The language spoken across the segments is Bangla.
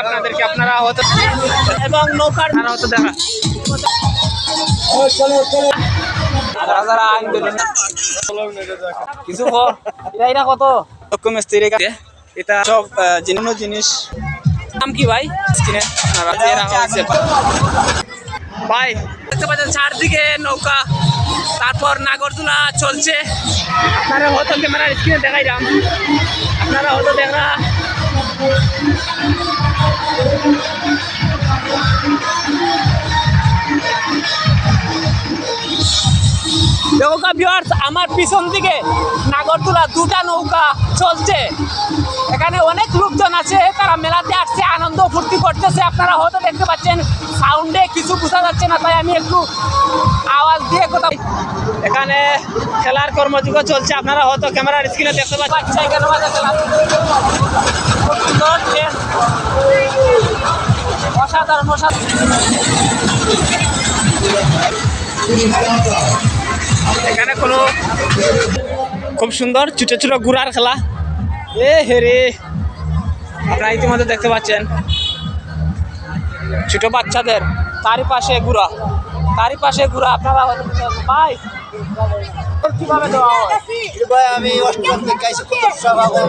আপনাদেরকে, আপনারা হয়তো এবং নৌকার হয়তো দেখা কিছু এটা কত এটা সব জিনিস নাম কি ভাই ভাই দেখতে পাচ্ছেন চারদিকে নৌকা, তারপর নাগরদোলা চলছে। আপনারা হয়তো ক্যামেরার স্ক্রিনে দেখাইলাম, আপনারা হয়তো দেখা নৌকা ভিউয়ার্স, আমার পিছন দিকে নাগরদোলা দুটা নৌকা চলছে। এখানে অনেক লোকজন আছে, তারা মেলাতে আসছে, আনন্দ ফুর্তি করতেছে। আপনারা হয়তো দেখতে পাচ্ছেন সাউন্ডে কিছু বোঝা যাচ্ছে না, তাই আমি একটু আওয়াজ দিয়ে কথা। এখানে খেলার কর্মযুগ চলছে, আপনারা হয়তো ক্যামেরার স্ক্রিনে দেখতে পাচ্ছেন। এখানে অসাধারণ এখানে কোনো খুব সুন্দর ছোট ছোট ঘোড়ার খেলা। হেরে আপনারা ইতিমধ্যে দেখতে পাচ্ছেন ছোট বাচ্চাদের, তারই পাশে ঘোড়া, আপনারা ভাই কিভাবে দেওয়া হয়? ভাই আমি অষ্টম থেকে আইসি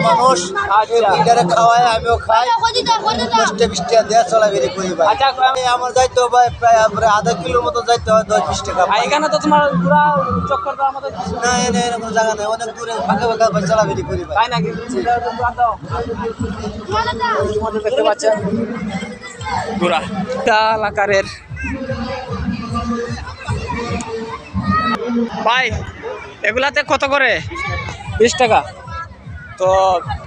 মানুষ খাওয়াই, আমিও খাই, 10-20 টাকা দেওয়া চলাফেরি করি ভাই। আচ্ছা আমার যাইতে ভাই প্রায় আধা কিলোর মতো যাইতে হয়, 10-20 টাকা। এখানে তো তোমার ঘোড়া চক্কর দেওয়ার মতো না, এনে কোনো জায়গা নেই, অনেক দূরে ফাঁকা ফাঁকা চলাফেরি করি ভাই। তাই নাকি? দেখতে পাচ্ছেন ঘোড়া আকারের। ভাই এগুলাতে কত করে? 20 টাকা। তো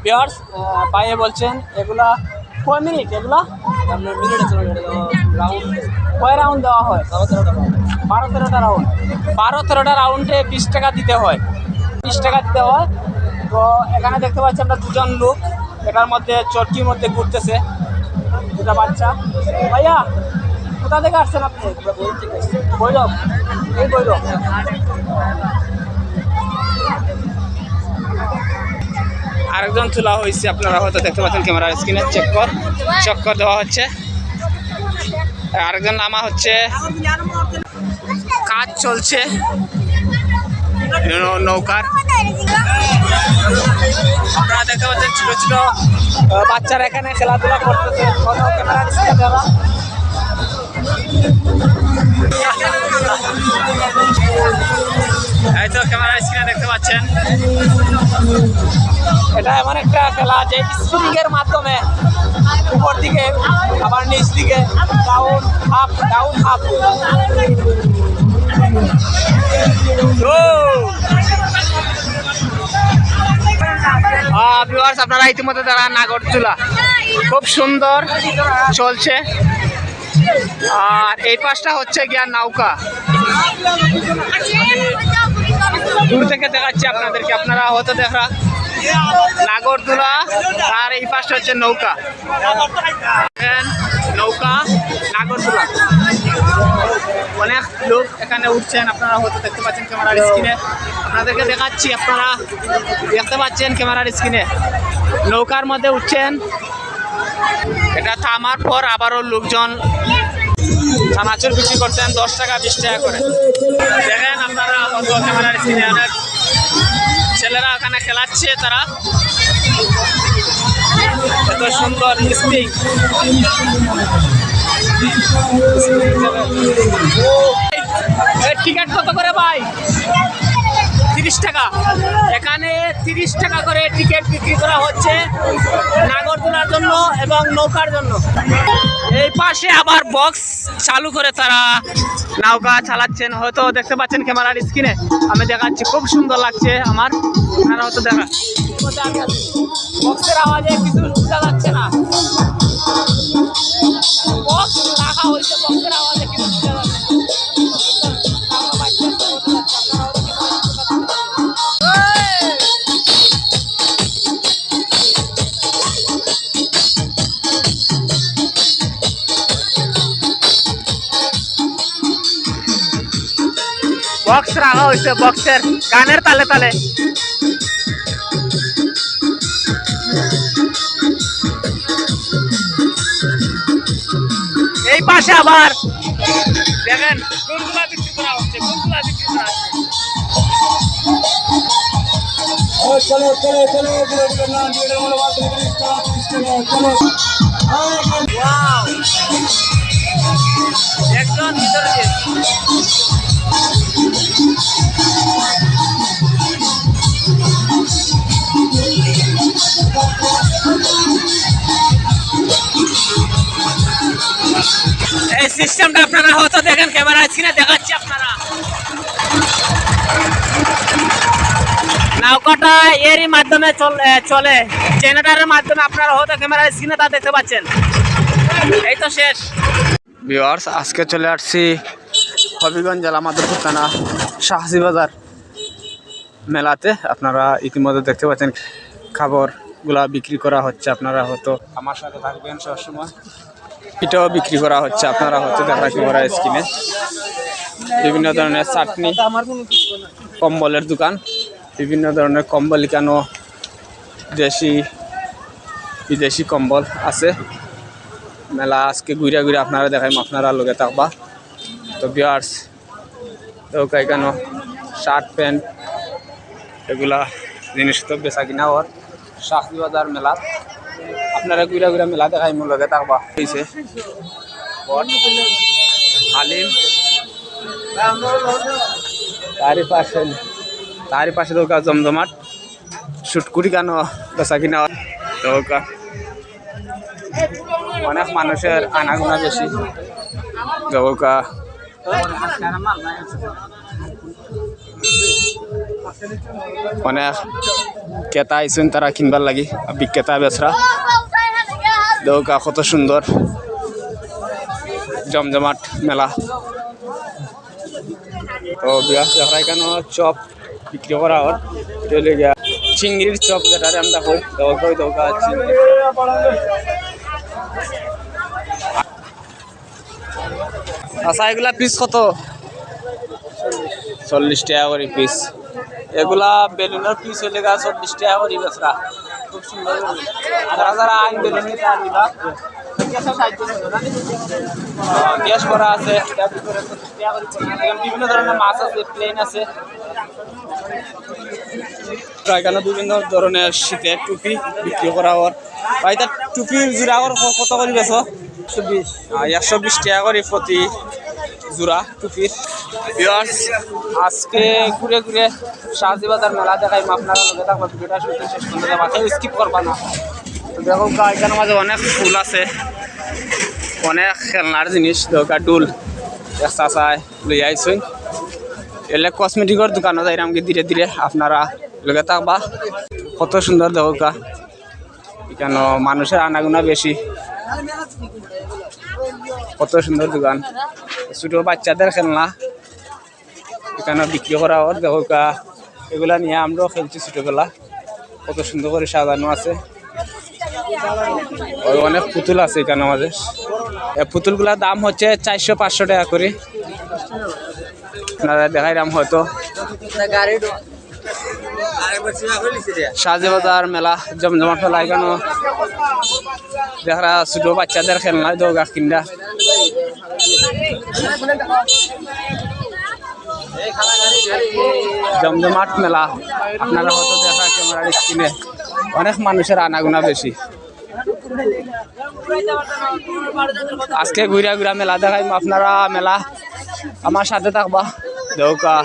ভিউয়ার্স ভাইয়ে বলছেন এগুলা কয় মিনিট? এগুলা কয় রাউন্ড দেওয়া হয়? 12-13টা রাউন্ড। 12-13টা রাউন্ডে 20 টাকা দিতে হয়, 20 টাকা দিতে হয়। তো এখানে দেখতে পাচ্ছি আমরা দুজন লোক এটার মধ্যে চরকির মধ্যে ঘুরতেছে, দুটা বাচ্চা। ভাইয়া কোথা থেকে আসছেন আপনি? বৈরব। এই বৈরব। আরেকজন তোলা হয়েছে, আপনারা হয়তো দেখতে পাচ্ছেন ক্যামেরার স্ক্রিনে। চক্কর দেওয়া হচ্ছে, আরেকজন নামা হচ্ছে, কাজ চলছে নৌকার। আপনারা দেখতে পাচ্ছেন ছোট ছোট বাচ্চারা এখানে খেলাধুলা করতেছে। ক্যামেরার স্ক্রিনে দেওয়া এই তো ক্যামেরার স্ক্রিনে দেখতে পাচ্ছেন, এটা এমন একটা খেলা যে স্প্রিং এর মাধ্যমে উপর দিকে আবার নিচ দিকে ডাউন আপ ভিউয়ার্স আপনারা ইতিমধ্যে তারা নাগরদোলা খুব সুন্দর চলছে। আর এই পাশটা হচ্ছে গিয়া নৌকা, দূর থেকে দেখাচ্ছি আপনাদেরকে, আপনারা হয়তো দেখা নাগরদোলা। আর এই পাশটা হচ্ছে নৌকা, নাগরদোলা। অনেক লোক এখানে উঠছেন, আপনারা হয়তো দেখতে পাচ্ছেন ক্যামেরার স্ক্রিনে। আপনাদেরকে দেখাচ্ছি, আপনারা দেখতে পাচ্ছেন ক্যামেরার স্ক্রিনে নৌকার মধ্যে উঠছেন। এটা থামার পর আবারও লোকজন চানাচুর বিক্রি করছেন 10 টাকা 20 টাকা করে। দেখেন আপনারা ক্যামেরার স্ক্রিনে অনেক ছেলেরা ওখানে খেলাচ্ছে, তারা এত সুন্দর স্প্রিং। টিকিট কত করে ভাই? 30 টাকা। এখানে 30 টাকা করে টিকিট বিক্রি করা হচ্ছে নাগরদোলার জন্য এবং নৌকার জন্য। এই পাশে আবার বক্স চালু করে তারা নৌকা চালাচ্ছেন, হয়তো দেখতে পাচ্ছেন ক্যামেরার স্ক্রিনে। আমি দেখাচ্ছি, খুব সুন্দর লাগছে আমার, আপনারা হয়তো দেখা। বক্সের আওয়াজে কিছু বোঝা যাচ্ছে না, বক্স রাখা হয়েছে, বক্সের আওয়াজে কিছু বোঝা যাচ্ছে না। বক্স রাখা হয়েছে, বক্সের গানের তালে তালে। এই পাশে আবার দেখেন কোনগুলা বিক্রি করা হচ্ছে, কোনগুলা বিক্রি করা হচ্ছে। চলো চলো চলো চলো ওয়াও, একজন ভিতরে গেছে। এই সিস্টেমটা আপনারা হয়তো দেখেন ক্যামেরা স্ক্রিনে দেখাচ্ছি আপনারা। নৌকাটা এরই মাধ্যমে চলে, জেনারেটরের মাধ্যমে আপনারা হয়তো ক্যামেরা স্ক্রিনে তা দেখতে পাচ্ছেন। এই তো শেষ ভিউয়ার্স, আজকে চলে আসছি হবিগঞ্জ জেলা মাধবপুর থানা শাহজি বাজার মেলাতে। আপনারা ইতিমধ্যে দেখতে পাচ্ছেন খাবারগুলা বিক্রি করা হচ্ছে। আপনারা হয়তো আমার সাথে থাকবেন সবসময়। এটাও বিক্রি করা হচ্ছে, আপনারা হয়তো দেখা ক্যামেরা স্ক্রিনে। বিভিন্ন ধরনের চাটনি, কম্বলের দোকান, বিভিন্ন ধরনের কম্বল, কেন দেশি বিদেশি কম্বল আছে। মেলা আজকে ঘুরে ঘুরে আপনারা দেখাইম, আপনারা লগে থাকবা। তো ভিউয়ার্স, তো কেন শার্ট প্যান্ট এগুলা জিনিস তো বেচা কিনা হওয়ার শাহজি বাজার মেলা। আপনারা ঘুরে ঘুরে মেলা দেখাইম, লগে থাকবা। হয়েছে হালিম, তারই পাশে দৌকা জমজমাট শুটকুটি কেন বেচা কিনা দৌকা। অনেক মানুষের আনাগোনা বেশি দৌকা। অনেক ক্রেতা আইসেন তারা কিনবার লাগি, বিক্রেতা বেচরা দৌকা। কত সুন্দর জমজমাট মেলা। তো বিয়াস কেন চপ বিক্রি করা হয়, চিংড়ির চপ যেটারে আমরা কই দৌকা চিংড়ি। আচ্ছা, এগুলা পিস কত? 40 টাকা করে পিস। এগুলা বেলুনের পিস হইলে 40 টাকা করে বেচরা। খুব সুন্দর। যারা যারা আইন বেলুন নিতে আনিবা গ্যাস করা আছে, বিভিন্ন ধরনের মাছ আছে, প্লেন আছে। এখানে বিভিন্ন ধরনের শীতের টুপি বিক্রি করা হয়। ভাই, তার টুপির জোড়া কত করে বেছো? 120 টাকা করে প্রতি জোড়া টুপির। ভিউয়ার্স, আজকে ঘুরে ঘুরে শাহজি বাজার মেলা দেখাইম, আপনারা লগে থাকবা। ভিডিওটা শুরু শেষ পর্যন্ত যাবা, কেউ স্কিপ করবা না। দেখো এখানে মাঝে অনেক ফুল আছে, অনেক খেলনার জিনিস দরকার। ডুল চাচাই লই আইসুন। এলে কসমেটিকের দোকানও যাইরাম কি ধীরে ধীরে, আপনারা লগে থাকবা। কত সুন্দর দরকা, এখানে মানুষের আনাগোনা বেশি। কত সুন্দর দোকান, ছোট বাচ্চাদের খেলনা এখানে বিক্রি করা হয়। দরকা এগুলা নিয়ে আমরাও খেলছি ছোটবেলা। কত সুন্দর করে সাজানো আছে। অনেক পুতুল আছে এখানে আমাদের। এই পুতুলগুলোর দাম হচ্ছে 400-500 টাকা করে। আপনারা দেখাইলাম হয়তো শাহজি বাজার মেলা জমজমাট মেলা। এখানে দেখা ছোট বাচ্চাদের খেলনা দৌগা কিনা। জমজমাট মেলা আপনারা হয়তো দেখা ক্যামেরার স্ক্রিনে। অনেক মানুষের আনাগোনা বেশি। আজকে ঘুরা ঘুরা মেলা দেখাইম, আপনারা মেলা আমার সাথে থাকবা। দৌকা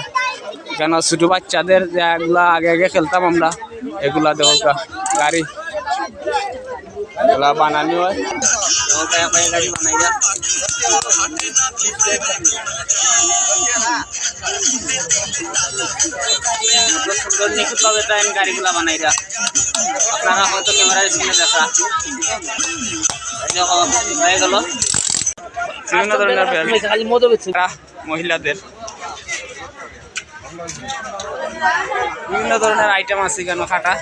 কেন ছোট বাচ্চাদের যেগুলা আগে আগে খেলতাম আমরা, এগুলা দৌকা গাড়ি এগুলা বানানি হয়। গাড়ি বানাই সুন্দর নিখুঁত ভাবে গাড়িগুলা বানাইরা। আপনারা হয়তো ক্যামেরার স্ক্রিনে দেখা হয়ে গেল। বিভিন্ন ধরনের মহিলাদের বিভিন্ন ধরনের আইটেম আছে কেন খাটা।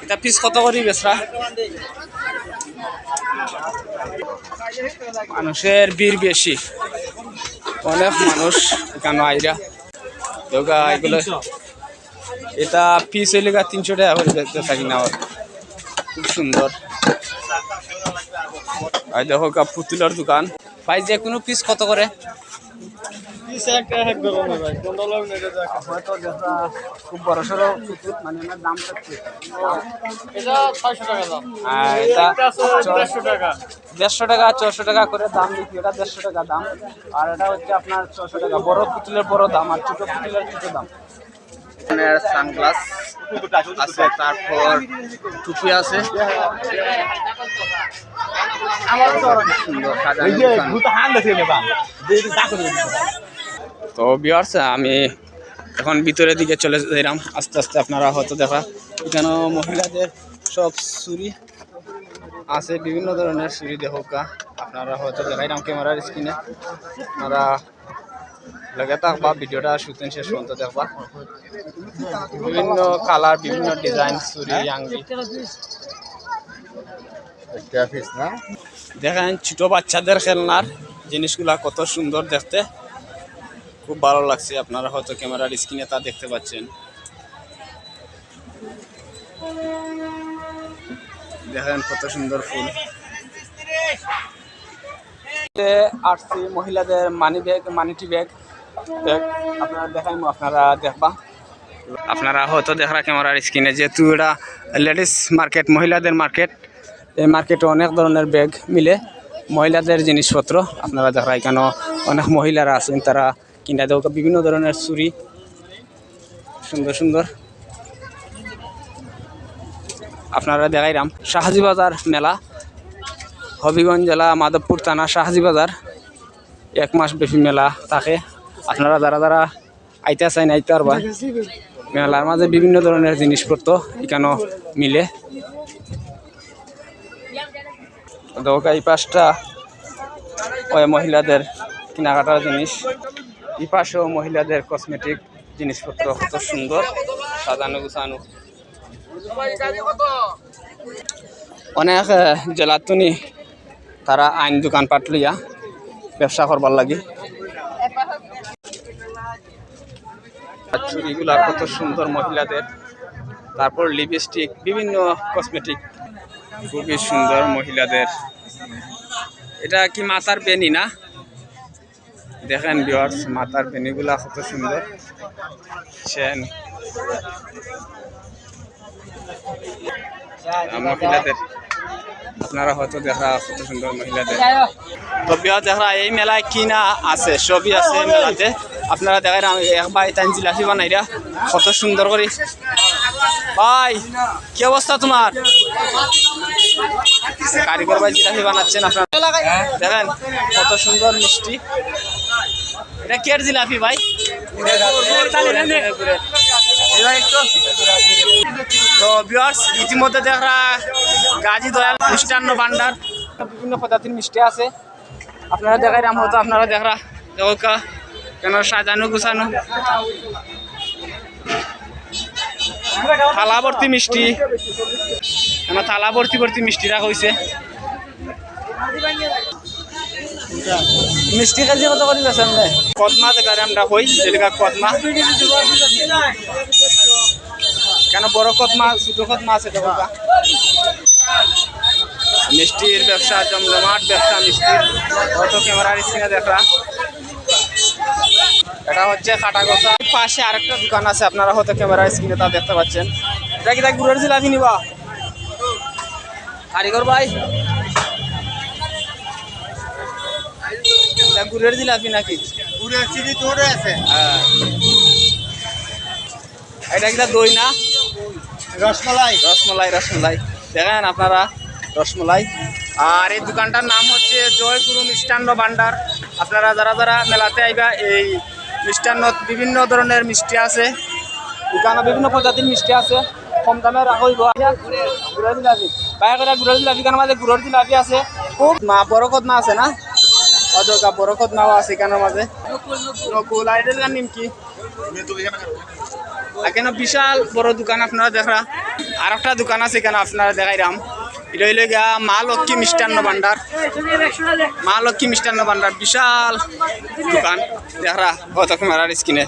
এটা পিস কত করি বেচরা? মানুষের ভিড় বেশি, অনেক মানুষ কেন আইরা দোকা। এগুলো এটা পিস হইলে 300 টাকা করে বেচা কিনা হয়। খুব সুন্দর। আর দেখো পুতুলের দোকান। ভাই যে কোনো পিস কত করে? হয়তো দেখা খুব বড় সড়ো পুতুল মানে এটার দাম থাকছে এটা 600 টাকা দাম। আর এটা এটা আছে 150 টাকা। 150 টাকা 400 টাকা করে দাম বিক্রি, এটা 150 টাকা দাম। আর এটা হচ্ছে আপনার 600 টাকা। বড় পুতুলের বড় দাম আর ছোট পুতুলের ছোট দাম। এখানে সানগ্লাস আছে, তারপর টুপি আছে। সুন্দর তো ভিউয়ার্স, আমি এখন ভিতরের দিকে চলে যাইলাম আস্তে আস্তে। আপনারা হয়তো দেখা এখানে মহিলাদের সব চুরি আছে, বিভিন্ন ধরনের চুরি দেখা আপনারা হয়তো দেখাইলাম ক্যামেরার স্ক্রিনে। আপনারা লগে থাকবা, ভিডিওটা শুতেন শেষ পর্যন্ত দেখবা। বিভিন্ন কালার, বিভিন্ন ডিজাইন চুরি আংটি দেখেন। ছোট বাচ্চাদের খেলনার জিনিসগুলা কত সুন্দর দেখতে, খুব ভালো লাগছে। আপনারা হয়তো ক্যামেরার স্ক্রিনে তা দেখতে পাচ্ছেন। দেখেন কত সুন্দর ফুল। আসছি মহিলাদের মানি ব্যাগ, মানিটি ব্যাগ আপনারা দেখাইমো, আপনারা দেখবা। আপনারা হয়তো দেখা ক্যামেরার স্ক্রিনে, যেহেতু এটা লেডিস মার্কেট, মহিলাদের মার্কেট। এই মার্কেটে অনেক ধরনের ব্যাগ মিলে, মহিলাদের জিনিসপত্র আপনারা দেখা। এখানে অনেক মহিলারা আছেন, তারা কিনা দেওয়া বিভিন্ন ধরনের চুড়ি সুন্দর সুন্দর। আপনারা দেখাইলাম শাহজিবাজার মেলা, হবিগঞ্জ জেলা মাধবপুর থানা শাহজিবাজার। 1 মাস ব্যাপী মেলা থাকে। আপনারা যারা যারা আইতে চান আইতে পারবা। মেলার মাঝে বিভিন্ন ধরনের জিনিসপত্র এখানে মিলে। এই পাশটা ওই মহিলাদের কেনাকাটার জিনিস, এই পাশেও মহিলাদের কসমেটিক জিনিসপত্র কত সুন্দর সাজানো গুছানো। অনেক জেলাতুনি তারা আইন দোকানপাট লইয়া ব্যবসা করবার লাগে। চুড়িগুলা কত সুন্দর মহিলাদের, তারপর লিপস্টিক, বিভিন্ন কসমেটিক খুবই সুন্দর মহিলাদের। এটা কি মাথার বেনি না? দেখেন ভিউয়ার্স, মাথার বেনিগুলা কত সুন্দর। চেন মহিলাদের, আপনারা হয়তো দেখা কত সুন্দর মহিলাদের। তো ভিউয়ার্স দেখা এই মেলায় কিনা আছে, সবই আছে মেলাতে। আপনারা দেখেন আমি এক ভাই তাই জিলাপি বানাইরা কত সুন্দর করে। ভাই কি অবস্থা তোমার? কারিগর ভাই জিলাপি বানাচ্ছেন আপনারা দেখেন কত সুন্দর মিষ্টি। এটা কের জিলাপি ভাই? তো ভিউয়ার্স, ইতিমধ্যে দেখা গাজী দয়াল মিষ্টান্ন ভান্ডার, বিভিন্ন প্রজাতির মিষ্টি আছে। আপনারা দেখাই রাম হতো, আপনারা দেখা দেখা কেন সাজানো গুছানো। থালা ভর্তি মিষ্টি, কেন থালা ভর্তি ভর্তি মিষ্টি রাখা হয়েছে। মিষ্টি কেজি কত করে বেছেন? কদমা দেখারে আমরা হই, যেটা কদমা। কেন বড় কদমা ছোট কদমা আছে দেখা। মিষ্টির ব্যবসা, জমজমাট ব্যবসা মিষ্টির। কত ক্যামেরার স্ক্রিনে দেখা। এটা হচ্ছে কাটাগোসা। পাশে আরেকটা দোকান আছে, আপনারা হয়তো ক্যামেরার স্ক্রিনে তা দেখতে পাচ্ছেন। এটা কি তাই গুড়ের জিলাপি নিবা কারিগর ভাই? গুড়ের জিলাপি নাকি? গুড়ের চিনি তো আছে। হ্যাঁ, এটা কি দই না? রসমালাই। রসমালাই, রসমালাই দেখেন আপনারা, রসমালাই। আর এই দোকানটার নাম হচ্ছে জয়গুরু মিষ্টান্ন ভান্ডার। আপনারা যারা যারা মেলাতে আইবা, এই মিষ্টান্ন বিভিন্ন ধরনের মিষ্টি আছে, দোকানে বিভিন্ন প্রজাতির মিষ্টি আছে, কম দামে রাখা হইব। গুড়ের জিলাপি বাইরে করে, গুড়ের জিলাপি কেন মাঝে গুড়ের জিলাপি আছে, খুব বড় কদমা আছে না? অদরকা বড় কদমাও আছে এখানের মাঝে। নকুল আর এটার নিমকি। এখানে বিশাল বড় দোকান আপনারা দেখা। আর একটা দোকান আছে এখানে আপনারা দেখাইলাম। এটা হইল গিয়া মা লক্ষ্মী মিষ্টান্ন ভান্ডার। মা লক্ষ্মী মিষ্টান্ন ভান্ডার বিশাল দোকান দেখা কত ক্যামেরার স্ক্রিনে।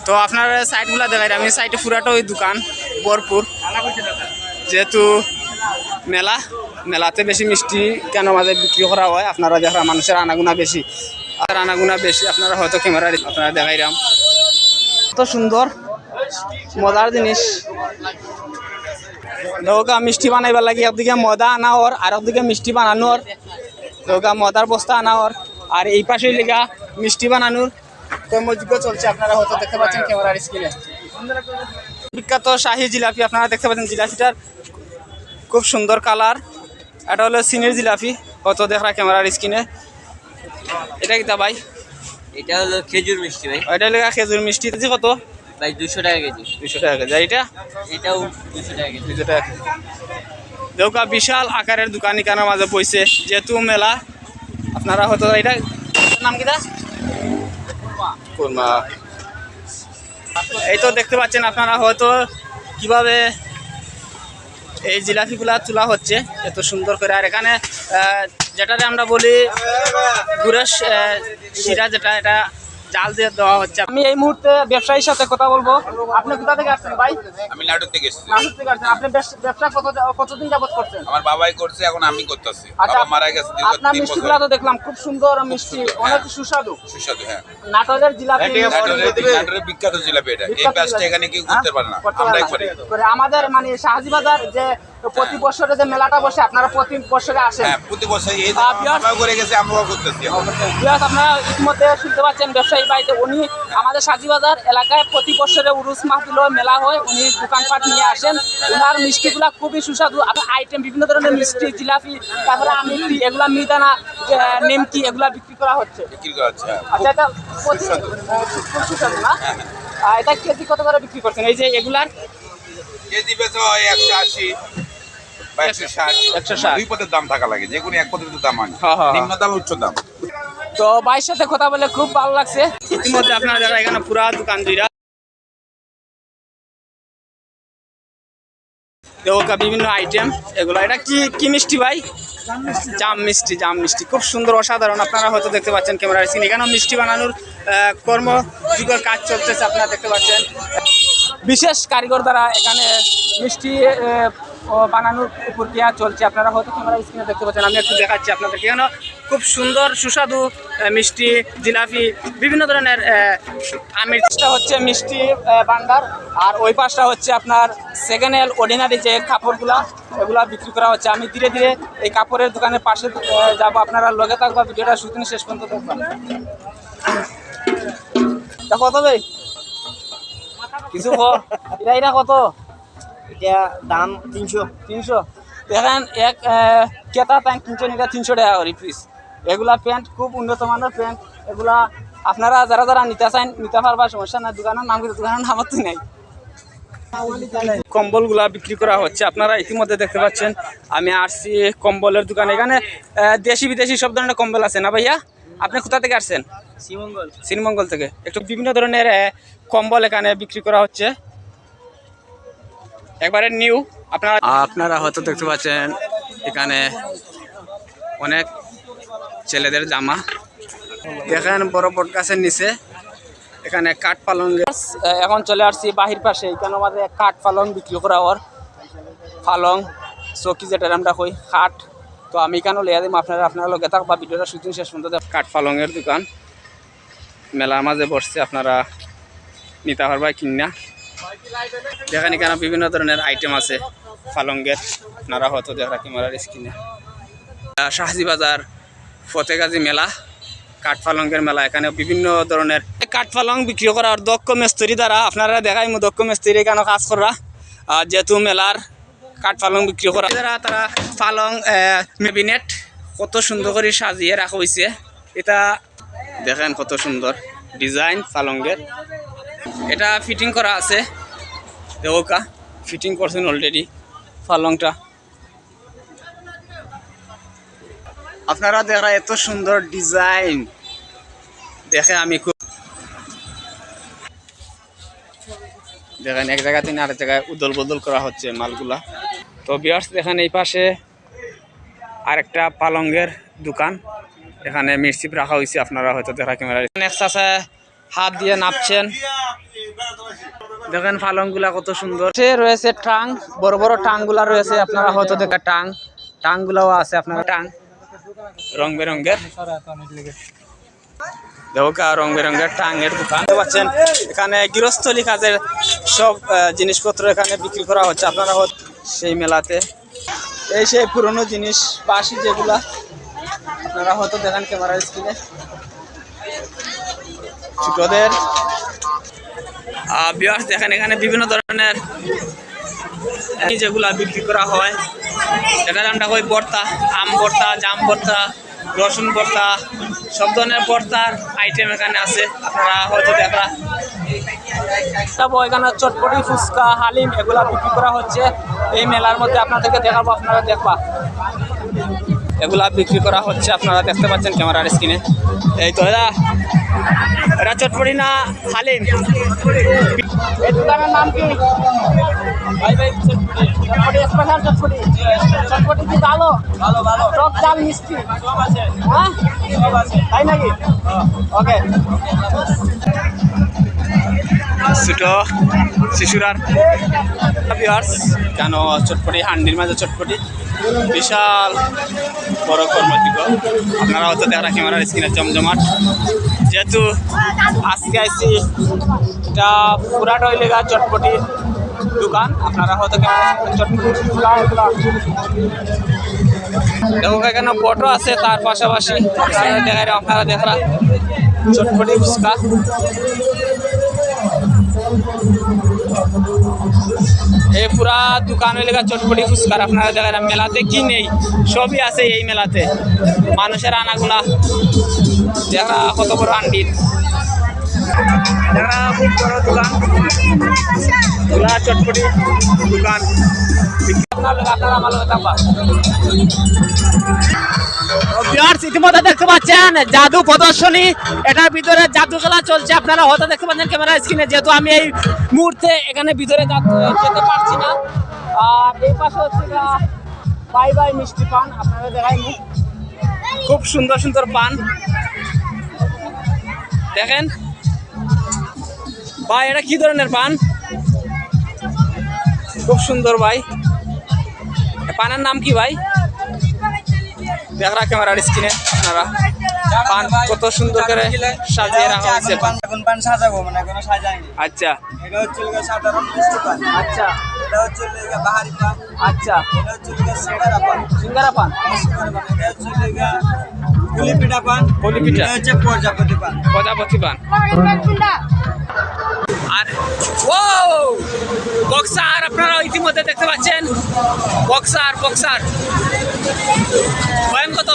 তো আপনার সাইডগুলা দেখাই, আমি সাইডে পুরাটা ওই দোকান ভরপুর, যেহেতু মেলাতে বেশি মিষ্টি কেন মাঝে বিক্রি করা হয় আপনারা দেখা মানুষের আনাগুনা বেশি আপনারা হয়তো ক্যামেরা আপনারা দেখাইলাম কত সুন্দর মজার জিনিস দৌকা মিষ্টি বানাইবার লাগে একদিকে ময়দা আনা ওর আর একদিকে মিষ্টি বানানোর দৌকা ময়দার বস্তা আনা ওর আর এই পাশে লেগা মিষ্টি বানানোর কর্মযোগ্য চলছে আপনারা হয়তো দেখতে পাচ্ছেন ক্যামেরার স্ক্রিনে বিখ্যাত শাহী জিলাপি আপনারা দেখতে পাচ্ছেন জিলাপিটার খুব সুন্দর কালার এটা হলো চিনির জিলাপি হয়তো দেখা ক্যামেরার স্ক্রিনে এটা কিতা ভাই এটা হলো খেজুর মিষ্টি ভাই এটা লেগা খেজুর মিষ্টি কেজি কত ভাই 200 টাকা কেজি 200 টাকা কেজি আর এটাও 200 টাকা কেজি 200 টাকা কেজি দেউকা বিশাল আকারের দোকানি কানার মাঝে বইছে যেহেতু মেলা আপনারা হয়তো এটা নাম কিটা কুরমা এই তো দেখতে পাচ্ছেন আপনারা হয়তো কিভাবে এই জিলাপিগুলা তোলা হচ্ছে এত সুন্দর করে আর এখানে যেটারে আমরা বলি গুড়ের শিরা যেটা এটা জাল দিয়ে দেওয়া হচ্ছে আমি এই মুহূর্তে ব্যবসায়ীর সাথে কথা বলবো আপনি কোথা থেকে আসছেন ভাই আমি নাটক থেকে এসেছি নাটক থেকে আসছেন আপনি ব্যবসা কতদিন যাবত করছেন আমার বাবাই করছে এখন আমি করতেছি আচ্ছা, বাবা মারা গেছে দীর্ঘ আপনার 3 মিষ্টিগুলো বছর তো দেখলাম খুব সুন্দর মিষ্টি সুন্দর, অনেক হ্যাঁ। সুস্বাদু সুস্বাদু হ্যাঁ নাটোরের জিলাপি নাটোরের বিখ্যাত জিলাপি এটা এই বিখ্যাত প্যাচটা জিলাপি। এখানে কেউ করতে পারে না করতে আমরা পারে না। একবারে করে আমাদের মানে শাহজি বাজার যে প্রতি বছরে যে মেলাটা বসে আপনারা প্রতি বছরে আসেন হ্যাঁ প্রতি বছর এই বিরাট- বাবা করে গেছে আমরাও করতেছি এখন। বিরাট আপনারা ইতিমধ্যে শুনতে পাচ্ছেন ব্যবসায়ী বাড়িতে উনি আমাদের সাজিবাজার এলাকায় প্রতি বছরে উরুস মাহফিল মেলা হয় উনি দোকানপাট নিয়ে আসেন ওনার মিষ্টিগুলা খুবই সুস্বাদু আপনার আইটেম বিভিন্ন ধরনের মিষ্টি জিলাপি তারপরে আমিত্তি এগুলা মিদানা নেমকি এগুলা বিক্রি করা হচ্ছে বিক্রি করা হচ্ছে হ্যাঁ। আচ্ছা এটা খুব সুস্বাদু না এটা কেজি কত করে বিক্রি করছেন এই যে এগুলার কেজি বেচা হয় 180 বা 160 160 দুই পদের দাম থাকা লাগে যে কোনো এক পদের দাম হয় হ্যাঁ, হ্যাঁ। নিম্ন দাম উচ্চ দাম তো ভাইয়ের সাথে কথা বলে খুব ভালো লাগছে ইতিমধ্যে আপনারা যারা এখানে পুরা দোকান দুইটা দেওয়া বিভিন্ন আইটেম এগুলো এটা কি মিষ্টি ভাই জাম মিষ্টি খুব সুন্দর অসাধারণ আপনারা হয়তো দেখতে পাচ্ছেন ক্যামেরার স্ক্রিনে এখানেও মিষ্টি বানানোর কর্মযুগের কাজ চলতেছে আপনারা দেখতে পাচ্ছেন বিশেষ কারিগর দ্বারা এখানে মিষ্টি বানানোর প্রক্রিয়া চলছে আপনারা হয়তো ক্যামেরার স্ক্রিনে দেখতে পাচ্ছেন আমি একটু দেখাচ্ছি আপনাদেরকে এখানে খুব সুন্দর সুস্বাদু মিষ্টি জিলাপি বিভিন্ন ধরনের আমিরটা হচ্ছে মিষ্টি ভান্ডার আর ওই পাশটা হচ্ছে আপনার সেকেন্ড হ্যান্ড অর্ডিনারি যে কাপড়গুলা এগুলা বিক্রি করা হচ্ছে আমি ধীরে ধীরে এই কাপড়ের দোকানের পাশে যাব আপনারা লগে থাকবা ভিডিওটা শুটিং শেষ পর্যন্ত দেখবেন কত ভাই কিছু এটা কত এটা দাম 300 দেখেন এক কেতা প্যান্ট কিনছে এটা 300 টাকা করে পিস এগুলা প্যান্ট খুব উন্নত মানের প্যান্ট এগুলা আপনারা যারা যারা নিতে চান নিতে পারবা সমস্যা না দোকানের নাম কিন্তু দোকানের নাম তো নাই কম্বলগুলা বিক্রি করা হচ্ছে আপনারা ইতিমধ্যে দেখতে পাচ্ছেন আমি আসছি কম্বলের দোকানে এখানে দেশি বিদেশি সব ধরনের কম্বল আছে না ভাইয়া আপনি কোথা থেকে আসছেন শ্রীমঙ্গল থেকে একটু বিভিন্ন ধরনের কম্বল এখানে বিক্রি করা হচ্ছে একবারে নিউ আপনারা হয়তো দেখতে পাচ্ছেন এখানে অনেক ছেলেদের জামা দেখেন বড় বট গাছের নিচে এখানে কাঠ পালং এখন চলে আসছি বাহির পাশে এখানে আমাদের কাঠ পালং বিক্রি করা ওর পালং চৌকি যেটা আমরা কই কাঠ তো আমি এখানেও লেয়া দিম আপনারা লগে থাকবা ভিডিওটা শুটিং শেষ পর্যন্ত কাঠ পালংয়ের দোকান মেলার মাঝে বসছে আপনারা নিতে পারবা কিনা দেখেন এখানে বিভিন্ন ধরনের আইটেম আছে পালংয়ের আপনারা হয়তো দেখা ক্যামেরার স্ক্রিনে শাহজি বাজার ফতেগাজী মেলা কাঠ পালংয়ের মেলা এখানে বিভিন্ন ধরনের কাঠ পালং বিক্রি করার দক্ষ মিস্ত্রি দ্বারা আপনারা দেখাই দক্ষ মিস্ত্রি এখানে কাজ করা যেহেতু মেলার কাঠ পালং বিক্রি করা তারা পালং মেবিনেট কত সুন্দর করে সাজিয়ে রাখা হয়েছে এটা দেখেন কত সুন্দর ডিজাইন পালংয়ের এটা ফিটিং করা আছে দেওকা ফিটিং করছেন অলরেডি পালংটা আপনারা দেখা এত সুন্দর ডিজাইন দেখে আমি খুব দেখেন এক জায়গা থেকে আরেক জায়গায় উদল বদল করা হচ্ছে মালগুলা তো ভিউয়ার্স দেখেন এই পাশে আরেকটা পালংয়ের দোকান এখানে মিষ্টি রাখা হয়েছে আপনারা হয়তো দেখা ক্যামেরা হাত দিয়ে নাপছেন দেখেন পালংগুলা কত সুন্দর রয়েছে টাং বড় বড় টাংগুলা রয়েছে আপনারা হয়তো দেখা টাং টাংগুলোও আছে আপনার টাং রং বেরঙ্গের দেখো রং বেরঙ্গের টাঙের দোকান দেখতে পাচ্ছেন। এখানে গৃহস্থলী কাজের সব জিনিসপত্র এখানে বিক্রি করা হচ্ছে আপনারা সেই মেলাতে। এই সেই পুরনো জিনিস বাসি যেগুলা আপনারা হয়তো দেখেন ক্যামেরার স্ক্রিনে। ছোটদের ভিউয়ার্স দেখেন এখানে বিভিন্ন ধরনের যেগুলা বিক্রি করা হয়, এটার নামটা কই ভর্তা, আম ভর্তা, জাম ভর্তা, রসুন ভর্তা, সব ধরনের ভর্তার আইটেম এখানে আছে আপনারা হয়তো দেখা। এখানে চটপটি, ফুচকা, হালিম এগুলা বিক্রি করা হচ্ছে এই মেলার মধ্যে। আপনাদেরকে দেখাবো, আপনারা দেখবা এগুলা বিক্রি করা হচ্ছে আপনারা দেখতে পাচ্ছেন ক্যামেরার স্ক্রিনে। এই তো এটা চটপটি না হালিম? এই দোকানের নাম কি ভাই? চটপটি স্পেশাল চটপটি। চটপটি কি ভালো? ভালো ভালো, টক ঝাল মিষ্টি সব আছে। হ্যাঁ সব আছে, তাই নাকি? ওকে। ছোট শিশুরার ভিউয়ার্স কেন চটপটি, হান্ডির মাঝে চটপটি বিশাল বড় কর্মযোগ্য আপনারা হয়তো দেখা ক্যামেরার স্ক্রিনে জমজমাট। যেহেতু আজকে আইসি এটা পুরাট হইলেগা চটপটির দোকান, আপনারা হয়তো চটপটি দেখো এখানে ফটো আছে, তার পাশাপাশি দেখাই আপনারা দেখা চটপটি ফুচকা। এই পুরা দোকান এলাকা চটপটি ফুচকার আপনারা দেখেন। মেলাতে কি নেই সবই আছে এই মেলাতে। মানুষের আনাগুনা দেখা কত বড় হান্ডির, দেখা খুব বড় দোকান, এগুলা চটপটি দোকান। আপনারা ভালো থাকবা। ইতিমধ্যে দেখতে পাচ্ছেন জাদু প্রদর্শনী, এটার ভিতরে জাদু খেলা চলছে আপনারা হয়তো দেখতে পাচ্ছেন ক্যামেরার স্ক্রিনে। যেহেতু আমি এই মুহূর্তে এখানে ভিতরে যেতে পারছি না, আর এই পাশে হচ্ছে বাই বাই মিষ্টি পান আপনারা দেখাই। খুব সুন্দর সুন্দর পান দেখেন ভাই, এটা কি ধরনের পান? খুব সুন্দর ভাই। পানের নাম কি ভাই? দেখা ক্যামেরার স্ক্রিনে আপনারা পান কত সুন্দর করে সাজিয়ে রাখা হয়েছে। পান সাজাবো মানে কোনো সাজাইনি। আচ্ছা, এটা হচ্ছে সাধারণ মিষ্টি পান। আচ্ছা, এটা হচ্ছে বাহারি পান। আচ্ছা, এটা হচ্ছে সিঙ্গারা পান। সিঙ্গারা পান, এটা হচ্ছে পুলি পিঠা পান। পুলি পিঠা, এটা হচ্ছে প্রজাপতি পান। প্রজাপতি পান। আর ও বক্সার আপনারা ইতিমধ্যে দেখতে পাচ্ছেন, বক্সার বক্সার কত